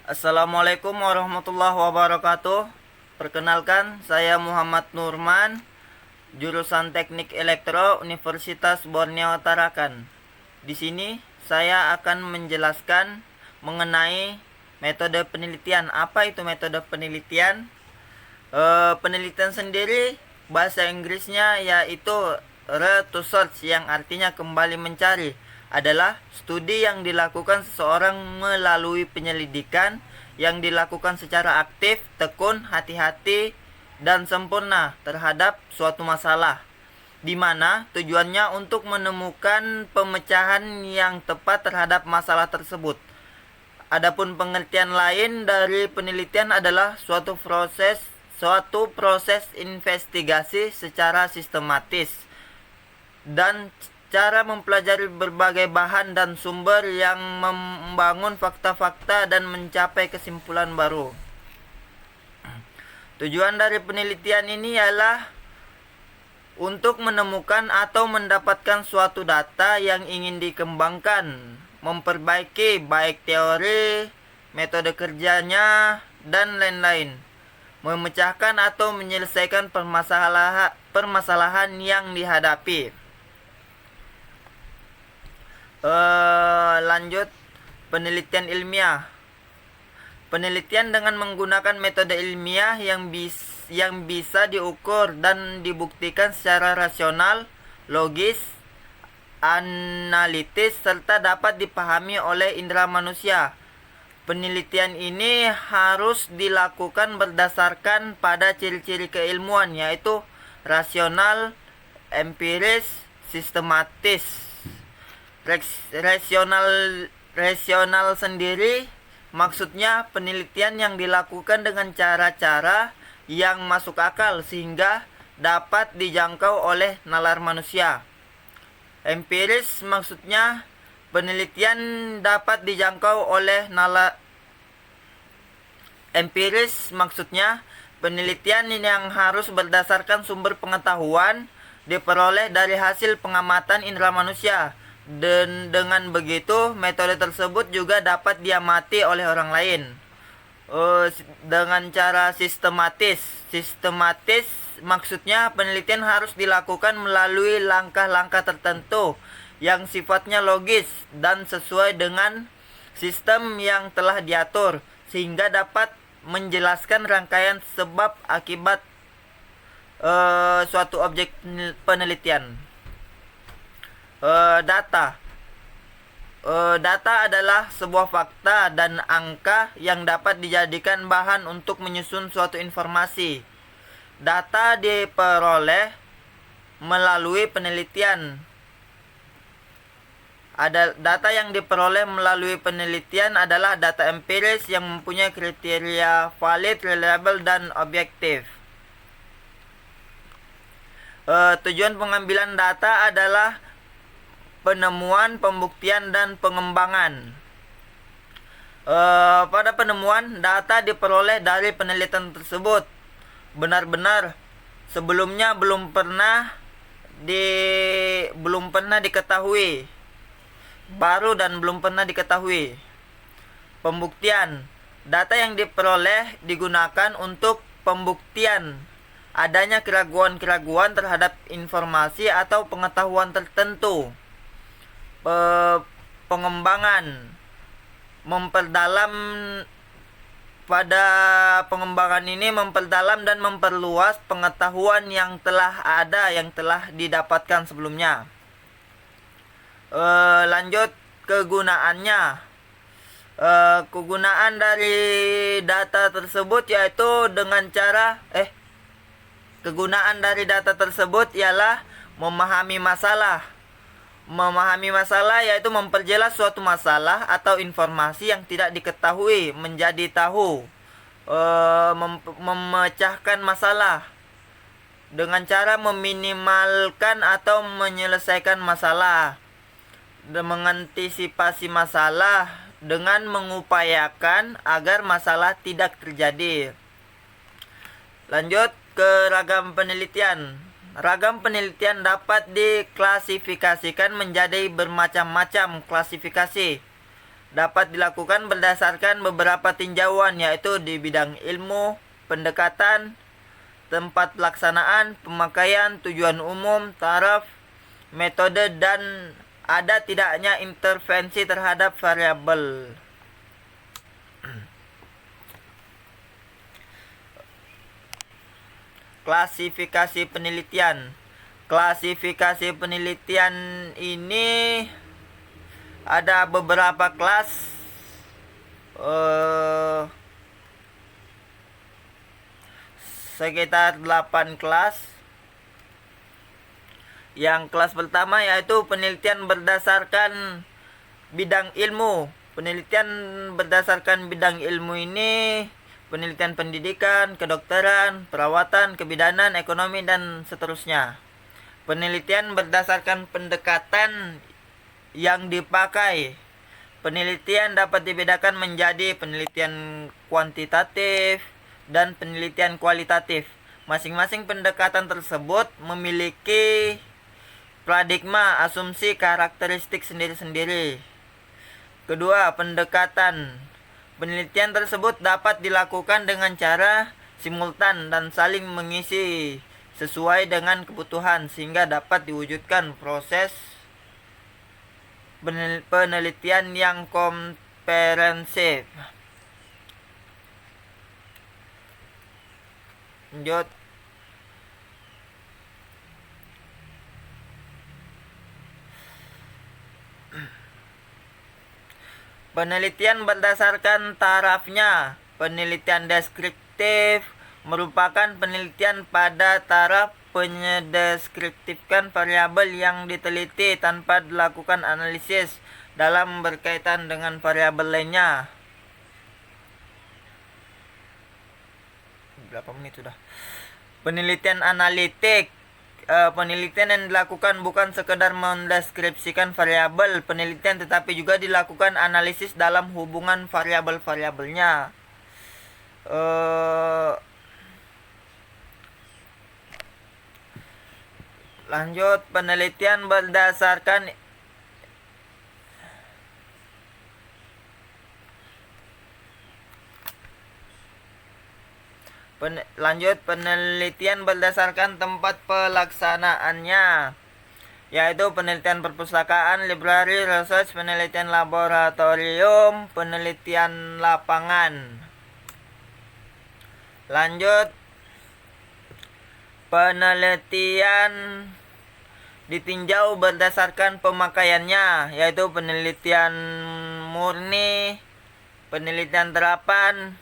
Assalamualaikum warahmatullahi wabarakatuh. Perkenalkan, saya Muhammad Nurman, jurusan Teknik Elektro Universitas Borneo Tarakan. Di sini saya akan menjelaskan mengenai metode penelitian. Apa itu metode penelitian? Penelitian sendiri bahasa Inggrisnya yaitu research, yang artinya kembali mencari, adalah studi yang dilakukan seseorang melalui penyelidikan yang dilakukan secara aktif, tekun, hati-hati, dan sempurna terhadap suatu masalah, di mana tujuannya untuk menemukan pemecahan yang tepat terhadap masalah tersebut. Adapun pengertian lain dari penelitian adalah suatu proses investigasi secara sistematis dan cara mempelajari berbagai bahan dan sumber yang membangun fakta-fakta dan mencapai kesimpulan baru. Tujuan dari penelitian ini ialah untuk menemukan atau mendapatkan suatu data yang ingin dikembangkan, memperbaiki baik teori, metode kerjanya, dan lain-lain, memecahkan atau menyelesaikan permasalahan yang dihadapi. Lanjut, penelitian ilmiah. Penelitian dengan menggunakan metode ilmiah yang bisa diukur dan dibuktikan secara rasional, logis, analitis, serta dapat dipahami oleh indera manusia. Penelitian ini harus dilakukan berdasarkan pada ciri-ciri keilmuan, yaitu rasional, empiris, sistematis. Rasional sendiri maksudnya penelitian yang dilakukan dengan cara-cara yang masuk akal sehingga dapat dijangkau oleh nalar manusia. Empiris maksudnya penelitian dapat dijangkau oleh nalar empiris maksudnya penelitian yang harus berdasarkan sumber pengetahuan diperoleh dari hasil pengamatan indera manusia. Dan dengan begitu, metode tersebut juga dapat diamati oleh orang lain. Dengan cara sistematis. Sistematis maksudnya penelitian harus dilakukan melalui langkah-langkah tertentu yang sifatnya logis dan sesuai dengan sistem yang telah diatur, sehingga dapat menjelaskan rangkaian sebab akibat suatu objek penelitian. Data. Data adalah sebuah fakta dan angka yang dapat dijadikan bahan untuk menyusun suatu informasi. Data diperoleh melalui penelitian. Data yang diperoleh melalui penelitian adalah data empiris yang mempunyai kriteria valid, reliable, dan objektif. Tujuan pengambilan data adalah penemuan, pembuktian, dan pengembangan. Pada penemuan, data diperoleh dari penelitian tersebut benar-benar sebelumnya belum pernah diketahui, baru dan belum pernah diketahui. Pembuktian. Data yang diperoleh digunakan untuk pembuktian adanya keraguan-keraguan terhadap informasi atau pengetahuan tertentu. Pengembangan. Memperdalam. Pada pengembangan ini memperdalam dan memperluas pengetahuan yang telah ada, yang telah didapatkan sebelumnya. Lanjut, kegunaannya. Kegunaan dari data tersebut yaitu dengan cara kegunaan dari data tersebut ialah memahami masalah. Memahami masalah yaitu memperjelas suatu masalah atau informasi yang tidak diketahui menjadi tahu. Memecahkan masalah dengan cara meminimalkan atau menyelesaikan masalah. Dan mengantisipasi masalah dengan mengupayakan agar masalah tidak terjadi. Lanjut ke ragam penelitian. Ragam penelitian dapat diklasifikasikan menjadi bermacam-macam klasifikasi. dapat dilakukan berdasarkan beberapa tinjauan, yaitu di bidang ilmu, pendekatan, tempat pelaksanaan, pemakaian, tujuan umum, taraf, metode, dan ada tidaknya intervensi terhadap variabel. Klasifikasi penelitian. Klasifikasi penelitian ini ada beberapa kelas, sekitar 8 kelas. Yang kelas pertama yaitu penelitian berdasarkan bidang ilmu. Penelitian berdasarkan bidang ilmu ini penelitian pendidikan, kedokteran, perawatan, kebidanan, ekonomi, dan seterusnya. Penelitian berdasarkan pendekatan yang dipakai. Penelitian dapat dibedakan menjadi penelitian kuantitatif dan penelitian kualitatif. Masing-masing pendekatan tersebut memiliki paradigma, asumsi, karakteristik sendiri-sendiri. Kedua, pendekatan. Penelitian tersebut dapat dilakukan dengan cara simultan dan saling mengisi sesuai dengan kebutuhan sehingga dapat diwujudkan proses penelitian yang komprehensif. Lanjut. Penelitian berdasarkan tarafnya. Penelitian deskriptif merupakan penelitian pada taraf menyedeskriptifkan variabel yang diteliti tanpa dilakukan analisis dalam berkaitan dengan variabel lainnya. Berapa menit sudah? Penelitian analitik. Penelitian yang dilakukan bukan sekedar mendeskripsikan variabel penelitian, tetapi juga dilakukan analisis dalam hubungan variabel-variabelnya. Lanjut, penelitian berdasarkan penelitian berdasarkan tempat pelaksanaannya, yaitu penelitian perpustakaan, library, research, penelitian laboratorium, penelitian lapangan. Lanjut, penelitian ditinjau berdasarkan pemakaiannya, yaitu penelitian murni, penelitian terapan.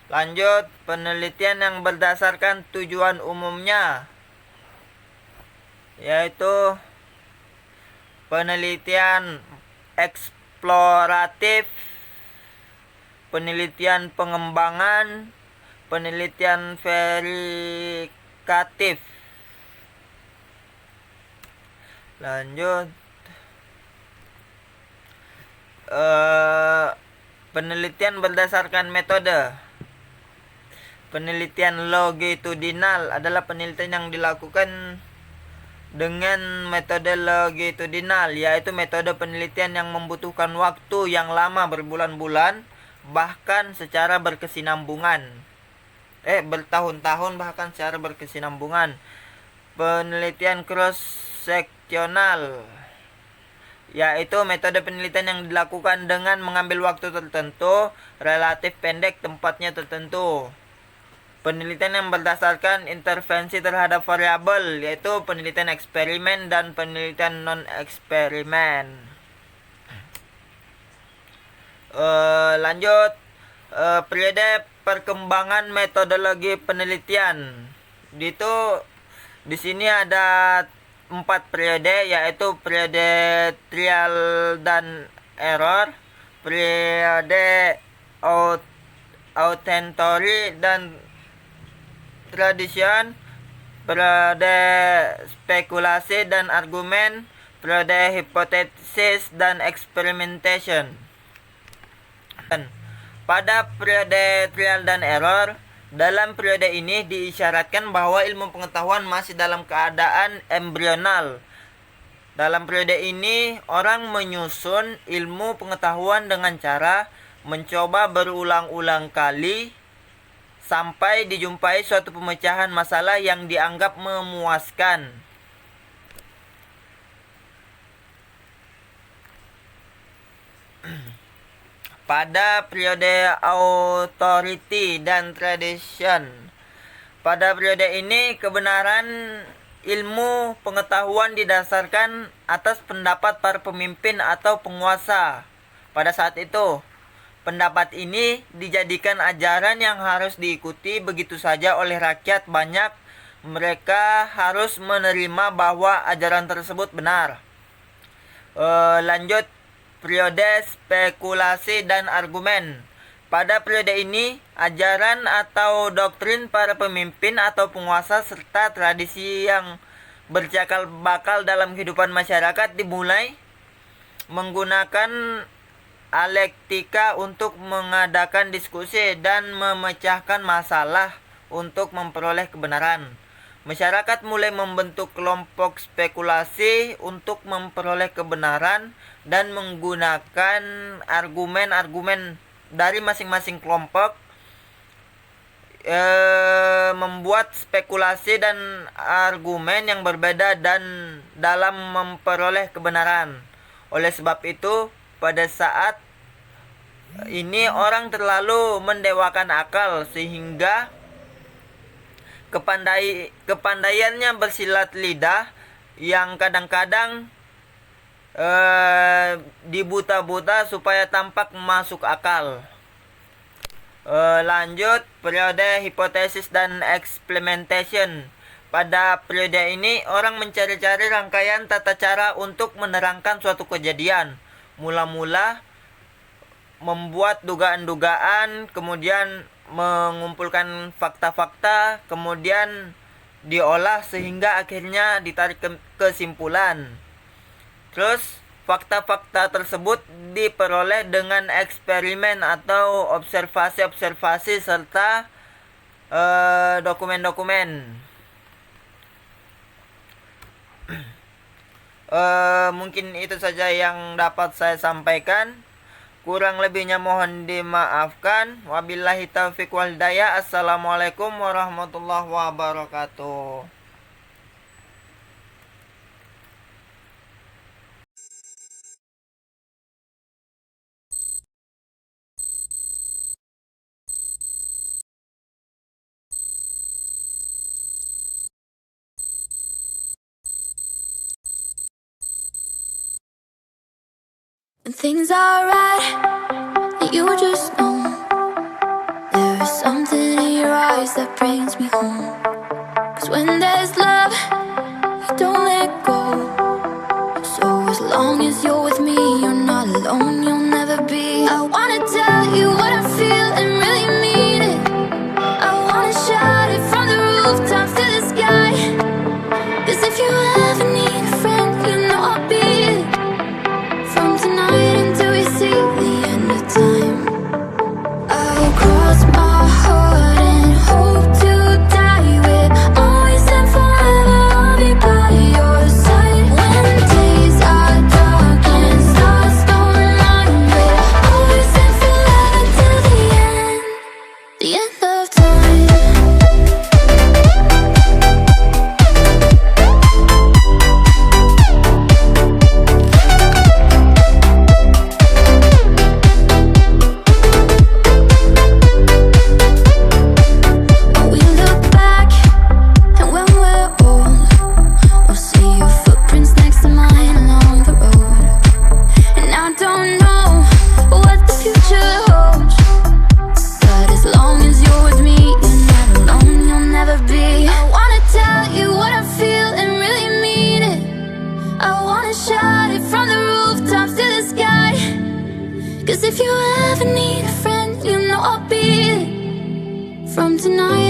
Lanjut, penelitian yang berdasarkan tujuan umumnya, yaitu penelitian eksploratif, penelitian pengembangan, penelitian verifikatif. Lanjut, penelitian berdasarkan metode. Penelitian longitudinal adalah penelitian yang dilakukan dengan metode longitudinal, yaitu metode penelitian yang membutuhkan waktu yang lama berbulan-bulan, bahkan secara berkesinambungan. Bertahun-tahun bahkan secara berkesinambungan. Penelitian cross-seksional, yaitu metode penelitian yang dilakukan dengan mengambil waktu tertentu, relatif pendek, tempatnya tertentu. Penelitian yang berdasarkan intervensi terhadap variabel, yaitu penelitian eksperimen dan penelitian non-eksperimen. Lanjut, periode perkembangan metodologi penelitian. Di sini ada 4 periode, yaitu periode trial dan error, periode authentory dan tradition, periode spekulasi dan argumen, periode hipotesis dan experimentation. Pada periode trial dan error, dalam periode ini diisyaratkan bahwa ilmu pengetahuan masih dalam keadaan embrional Dalam periode ini, orang menyusun ilmu pengetahuan dengan cara mencoba berulang-ulang kali sampai dijumpai suatu pemecahan masalah yang dianggap memuaskan. Pada periode authority dan tradition. Pada periode ini, kebenaran ilmu pengetahuan didasarkan atas pendapat para pemimpin atau penguasa pada saat itu. Pendapat ini dijadikan ajaran yang harus diikuti begitu saja oleh rakyat banyak. Mereka harus menerima bahwa ajaran tersebut benar. Lanjut, periode spekulasi dan argumen. Pada periode ini, ajaran atau doktrin para pemimpin atau penguasa serta tradisi yang bercakal bakal dalam kehidupan masyarakat dimulai menggunakan alektika untuk mengadakan diskusi dan memecahkan masalah untuk memperoleh kebenaran. Masyarakat mulai membentuk kelompok spekulasi untuk memperoleh kebenaran dan menggunakan argumen-argumen dari masing-masing kelompok, membuat spekulasi dan argumen yang berbeda dan dalam memperoleh kebenaran. Oleh sebab itu, pada saat ini orang terlalu mendewakan akal sehingga kepandaiannya bersilat lidah yang kadang-kadang dibuta-buta supaya tampak masuk akal. Lanjut, periode hipotesis dan experimentation. Pada periode ini, orang mencari-cari rangkaian tata cara untuk menerangkan suatu kejadian. Mula-mula membuat dugaan-dugaan, kemudian mengumpulkan fakta-fakta, kemudian diolah sehingga akhirnya ditarik kesimpulan. Terus, fakta-fakta tersebut diperoleh dengan eksperimen atau observasi-observasi serta dokumen-dokumen. Mungkin itu saja yang dapat saya sampaikan. Kurang lebihnya mohon dimaafkan. Wabillahi taufiq wal hidayah. Assalamualaikum warahmatullahi wabarakatuh. When things are right, and you just know there is something in your eyes that brings me home. 'Cause when there's love, you don't let go. So as long as you're with me, you're not alone, you'll never be. I wanna tell you what I feel and really mean it. I wanna shout it from the rooftops to the sky. 'Cause if you ever need a friend, you know I'll be it. From tonight until we see the end of time, I'll cross my heart and hope to die with. Always and forever I'll be by your side. When days are dark and stars don't light, we'll always and forever till the end of time. When we look back and when we're old, we'll see your footprints next to mine along the road. And I don't know what the future holds, but as long as you're with me, you're not alone, you'll never be. I wanna tell you what I feel and really mean it. I wanna shout it from the rooftops to the sky. 'Cause if you ever need a friend, you know I'll be it. From tonight